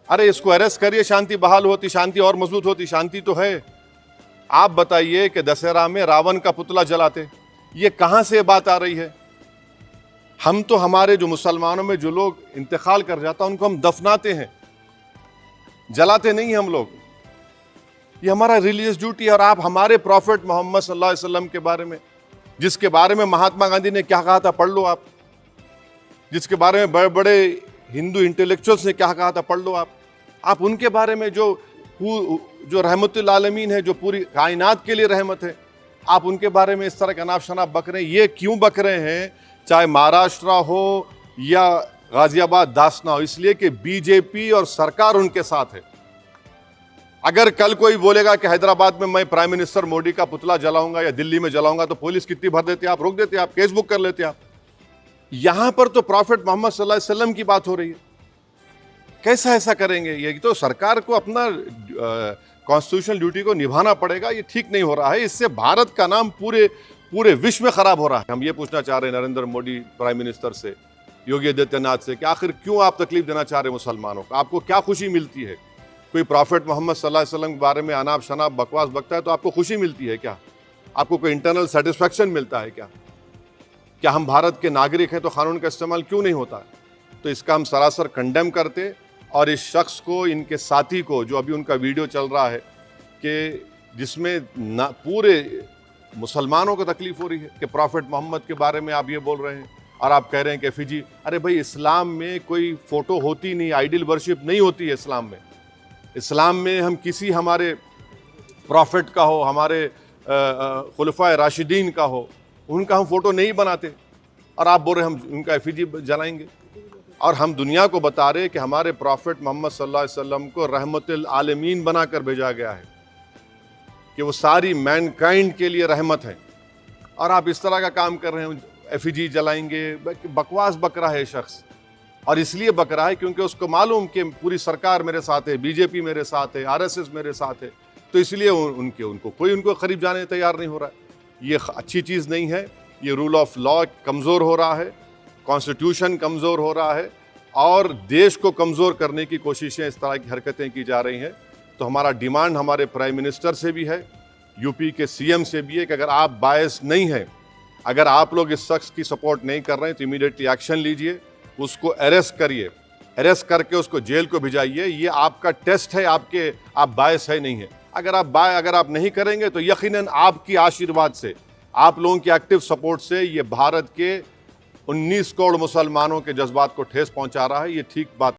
अरे इसको अरेस्ट करिए, शांति बहाल होती, शांति और मजबूत होती। शांति तो है। आप बताइए कि दशहरा में रावण का पुतला जलाते, ये कहां से बात आ रही है? हम तो हमारे जो मुसलमानों में जो लोग इंतकाल कर जाता उनको हम दफनाते हैं, जलाते नहीं हम लोग। ये हमारा रिलीजियस ड्यूटी है। और आप हमारे प्रॉफिट मोहम्मद सल्लल्लाहु अलैहि वसल्लम के बारे में, जिसके बारे में महात्मा गांधी ने क्या कहा था पढ़ लो आप, जिसके बारे में बड़े बड़े हिंदू इंटेलेक्चुअल्स ने क्या कहा था पढ़ लो आप उनके बारे में जो रहमतुल आलमीन है, जो पूरी कायनात के लिए रहमत है, आप उनके बारे में इस तरह का नाफ शनाफ बक रहे हैं। ये क्यों बक रहे हैं? चाहे महाराष्ट्र हो या गाजियाबाद दासना हो, इसलिए कि बीजेपी और सरकार उनके साथ है। अगर कल कोई बोलेगा कि हैदराबाद में मैं प्राइम मिनिस्टर मोदी का पुतला जलाऊंगा या दिल्ली में जलाऊंगा, तो पुलिस कितनी भर देती है, आप रोक देते, आप केस बुक कर लेते आप। यहां पर तो प्रॉफिट मोहम्मद सल्लल्लाहु अलैहि वसल्लम की बात हो रही है। कैसा ऐसा करेंगे? ये तो सरकार को अपना कॉन्स्टिट्यूशनल ड्यूटी को निभाना पड़ेगा। ये ठीक नहीं हो रहा है। इससे भारत का नाम पूरे विश्व में खराब हो रहा है। हम ये पूछना चाह रहे हैं नरेंद्र मोदी प्राइम मिनिस्टर से, योगी आदित्यनाथ से, कि आखिर क्यों आप तकलीफ देना चाह रहे हैं मुसलमानों को? आपको क्या खुशी मिलती है? कोई प्रॉफिट मोहम्मद सल्लल्लाहु अलैहि वसल्लम के बारे में अनाप शनाप बकवास बकता है तो आपको खुशी मिलती है क्या? आपको कोई इंटरनल सेटिस्फैक्शन मिलता है क्या? क्या हम भारत के नागरिक हैं तो कानून का इस्तेमाल क्यों नहीं होता है? तो इसका हम सरासर कंडेम करते, और इस शख्स को, इनके साथी को, जो अभी उनका वीडियो चल रहा है कि जिसमें पूरे मुसलमानों को तकलीफ हो रही है कि प्रॉफिट मोहम्मद के बारे में आप ये बोल रहे हैं और आप कह रहे हैं कि एफिजी। अरे भाई, इस्लाम में कोई फ़ोटो होती नहीं, आइडल वर्शिप नहीं होती है इस्लाम में। इस्लाम में हम किसी हमारे प्रॉफिट का हो, हमारे खुलफाए राशिदीन का हो, उनका हम फ़ोटो नहीं बनाते, और आप बोल रहे हम उनका एफिजी जलाएंगे। और हम दुनिया को बता रहे कि हमारे प्रॉफिट मोहम्मद सल्लल्लाहु अलैहि वसल्लम को रहमतुल आलमीन बनाकर भेजा गया है, कि वो सारी मैनकाइंड के लिए रहमत है, और आप इस तरह का काम कर रहे हैं, एफिजी जलाएंगे। बकवास बक रहा है शख्स, और इसलिए बक रहा है क्योंकि उसको मालूम कि पूरी सरकार मेरे साथ है, बीजेपी मेरे साथ है, आरएसएस मेरे साथ है, तो इसलिए उनको करीब जाने तैयार नहीं हो रहा है। ये अच्छी चीज़ नहीं है। ये रूल ऑफ लॉ कमज़ोर हो रहा है, कॉन्स्टिट्यूशन कमज़ोर हो रहा है, और देश को कमज़ोर करने की कोशिशें, इस तरह की हरकतें की जा रही हैं। तो हमारा डिमांड हमारे प्राइम मिनिस्टर से भी है, यूपी के सीएम से भी है, कि अगर आप बायस नहीं हैं, अगर आप लोग इस शख्स की सपोर्ट नहीं कर रहे हैं, तो इमीडिएटली एक्शन लीजिए, उसको अरेस्ट करिए, अरेस्ट करके उसको जेल को भिजाइए। ये आपका टेस्ट है, आप बायस है नहीं है। अगर आप नहीं करेंगे तो यकीनन आपकी आशीर्वाद से, आप लोगों की एक्टिव सपोर्ट से, ये भारत के 19 करोड़ मुसलमानों के जज्बात को ठेस पहुंचा रहा है। ये ठीक बात